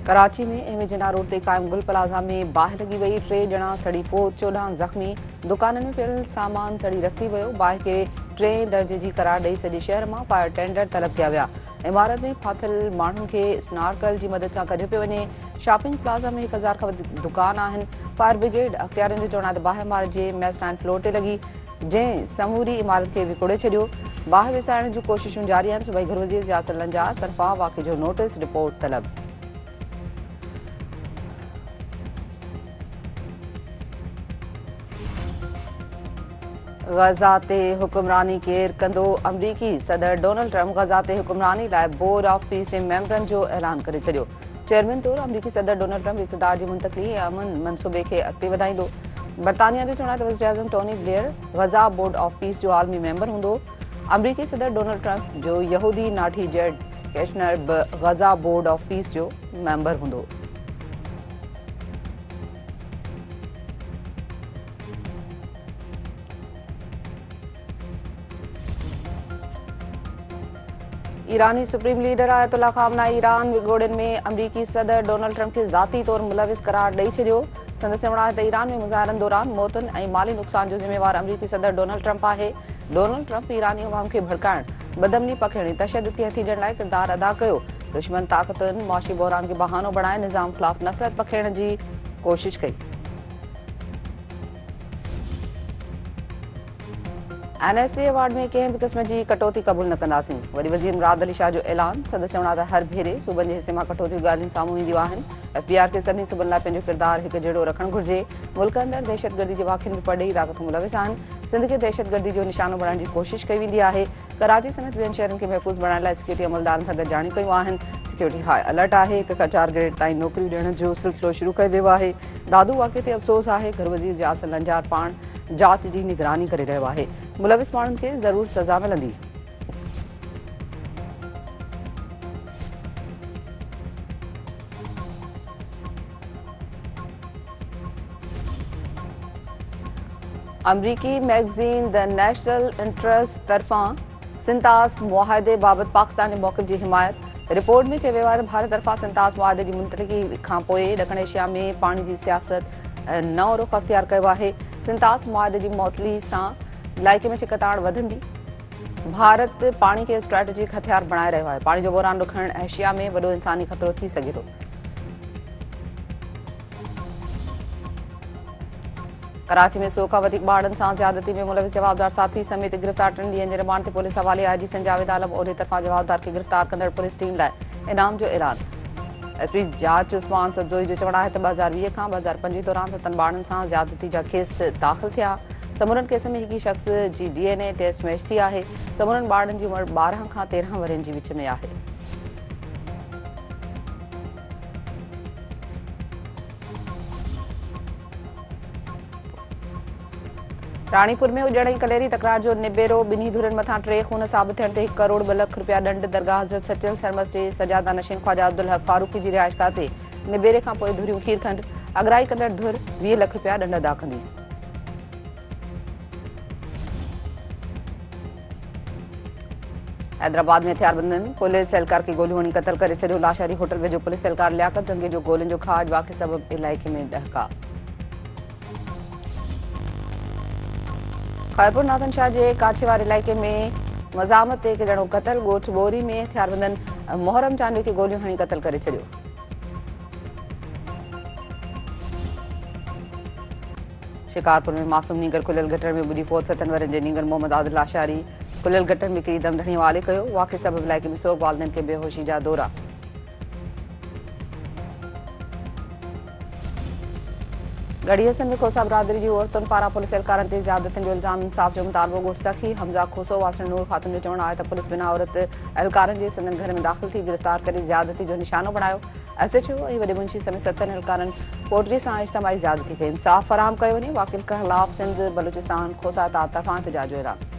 कराची में एम जिना रोड ते क़ाइम गुल प्लाज़ा में बाहि लॻी वई, 3 ॼणा सड़ी फोत, 14 ज़ख़्मी। दुकाननि में पियल सामान सड़ी रखी वियो। बाहि खे 3 दर्जे जी करार ॾेई सॼे शहर मां फायर टेंडर तलब कया विया। इमारत में फाथल माण्हुनि खे स्नार्कल जी मदद सां कढियो पियो वञे। शॉपिंग प्लाज़ा में 1000 खां वधीक दुकान आहिनि। फायर ब्रिगेड अख़्तियारनि जो चवणु आहे त बाहि इमारत जे मैस्टाइन फ्लोर ते लॻी, जंहिं समूरी इमारत खे विकोड़े छॾियो। बाहि विसाइण जूं कोशिशूं जारी आहिनि। सूबाई घर वज़ीर यासिर लंजार तरफ़ां वाक़े जो नोटिस रिपोर्ट तलब। गज़ा ते हुक्मरानी केरु कंदो? अमरीकी सदर डोनाल्ड ट्रम्प गज़ा ते हुक्मरानी लाइ बोर्ड ऑफ पीस जे मेंबरनि जो ऐलान करे छॾियो। चेयरमैन तौरु अमरीकी सदर डोनाल्ड ट्रम्प इक़्तिदार जी मुंतक़िली ऐं अमन मंसूबे खे अॻिते वधाईंदो। बरतानिया जो चवणु आहे त वज़ीर आज़म Tony Blair Gaza board of peace जो आलमी मेंबर हूंदो। अमरीकी सदर डोनाल्ड ट्रम्प जो यहूदी नाठी जेड कैशनर बि गज़ा बोर्ड ऑफ पीस जो मेंबर हूंदो। ईरानी supreme leader Ayatollah Khamenei Iran विगोड़नि में अमरीकी सदर डोनाल्ड ट्रम्प खे ज़ाती तौरु मुलविस करार ॾेई छॾियो। संदसि चवणु आहे त ईरान में मुज़ाहिरनि दौरान मौतुनि ऐं माली नुक़सान जो ज़िम्मेवार अमरीकी सदर डोनाल्ड ट्रम्प आहे। डोनाल्ड ट्रम्प ईरानी अवाम खे भड़काइण, बदमनी पखिड़ण, तशदुद खे हथी ॾियण लाइ किरदारु अदा कयो। दुश्मन ताक़तुनि मुआशी बहरान खे बहानो बणाए निज़ाम ख़िलाफ़ नफ़रत पखेड़ण जी कोशिश कई। NFC अवार्ड में कंहिं बि क़िस्म जी कटौती क़बूल न कंदासीं। वरी वज़ीर मुराद अली शाह जो ऐलान। संदसि चवणु आहे त हर भेरे सूबनि जे हिसे मां कटौतियूं ॻाल्हियूं साम्हूं ईंदियूं आहिनि। FBR खे सभिनी सूबनि लाइ पंहिंजो किरदारु हिकु जहिड़ो रखणु घुरिजे। मुल्क अंदरि दहशतगर्दी जे वाक़िअनि में परॾेही ताक़तूं मुलविस आहिनि। सिंध खे दहशतगर्दी जो निशानो बणाइण जी कोशिश कई वेंदी आहे। कराची समेत ॿियनि शहरनि खे महफ़ूज़ बणाइण लाइ सिक्योरिटी अमलदारनि सां गॾिजाणियूं कयूं आहिनि। सिक्योरिटी हाई अलर्ट आहे। 1 खां 4 ग्रेड ताईं नौकरियूं ॾियण जो सिलसिलो शुरू कयो वियो आहे। दादू वाक़े ते अफ़सोस आहे। घर वज़ीर यासिर लंजार पाण जांच जी निगरानी करे रहियो आहे। मुलविस माण्हुनि खे ज़रूर सज़ा मिलंदी। अमरीकी मैगज़ीन द नेशनल इंटरेस्ट तरफ़ां सिंतास मुआहदे बाबति पाकिस्तानी मौक़िफ़ जी हिमायत। रिपोर्ट में चयो वियो आहे त भारत तरफ़ां सिंतास मुआहदे जी मुंतक़िली खां पोइ ॾखण एशिया में पाणी जी सियासत नओं रुख़ अख़्तियार कयो आहे। सिंतास मुआहदे जी मुअतली सां इलाइक़े में छिकताड़ वधंदी। भारत पाणी खे स्ट्रेटेजिक हथियार बणाए रहियो आहे। पाणी जो बहिरान ॾखण एशिया में वॾो इंसानी ख़तरो थी सघे थो। कराची में 100 खां वधीक ॿारनि सां ज़्यादती में मुलविस जवाबदार साथी समेत गिरफ़्तार 3 ॾींहनि जे रिमांड ते पुलिस हवाले। IG संजावेद आलम ओॾे तरफ़ां जवाबदार खे गिरफ़्तार कंदड़ पुलिस टीम लाइ इनाम जो ऐलान। SP जाच उस्मान सदज़ोई जो चवणु आहे त 2020 खां 2025 दौरान 7 ॿारनि सां ज़्यादती जा केस दाख़िल थिया। समूरनि केस में हिकु शख़्स जी DNA टेस्ट मैच थी आहे। समूरनि ॿारनि जी उमिरि 12 खां 13 वरियनि जे विच में आहे। राणीपुर में उजड़ ऐं कलेरी तकरार जो निबेरो। ॿिन्ही धुरनि मथां 3 खून साबित थियण ते 1 करोड़ 2 लख रुपया ॾंड। दरगाह हज़रत सचल सरमस जे सजादा नशीन ख्वाजा अब्दुल हक फारूकी जी रिहाइशगाह ते निबेरे खां पोइ धुरियूं खीरखंड। अगराई कंदड़ धुर 20 लख रुपया ॾंड अदा कंदी। हैदराबाद में हथियारबंदनि पुलिस एहलकार खे गोलियूं हणी क़तल करे छॾियो। लाशहरी होटल वेझो पुलिस एहलकार लियाकत ज़ंगे जो गोलियुनि जो खाज। वाक़े सबबि इलाइक़े में ॾहका। खैरपुर नाथन शाह जे काछेवार इलाइक़े में मज़ामत ते 1 ॼणो क़तल। ॻोठ बोरी में हथियारबंदनि मोहरम चांडियो खे गोलियूं हणी क़तल करे छॾियो। शिकारपुर में मासूम नीगर खुलियल गटर में ॿुॾी फोत। 7 वरनि जे नीगर मोहम्मद आदिल लाशारी खुलियल गटर में किरी दमदणी हवाले कयो। वाक़े सबबि इलाइक़े में सोग वालिदनि खे बेहोशी जा दौरा। गढ़ियसन में खोसा बिरादरी जी औरतुनि पारां पुलिस एहलकारनि ते ज़्यादतियुनि जो इल्ज़ाम। इंसाफ़ जो मुतालबो। ॻोठ सखी हमज़ा खोसो वासण नूर ख़ातून जो चवणु आहे त पुलिस बिना औरत एहलकारनि जे संदनि घर में दाख़िल थी गिरफ़्तार करे ज़्यादती जो निशानो बणायो। SHO ऐं वॾे मुंशी समेत 7 एहलकारनि पोटरी सां इज्तिमाही ज़्यादती खे इंसाफ़ फ़राहम कयो वञे। वाक़िअ ख़िलाफ़ सिंध बलूचिस्तान खोसा इताद तरफ़ां एहतिजाज जो ऐलान।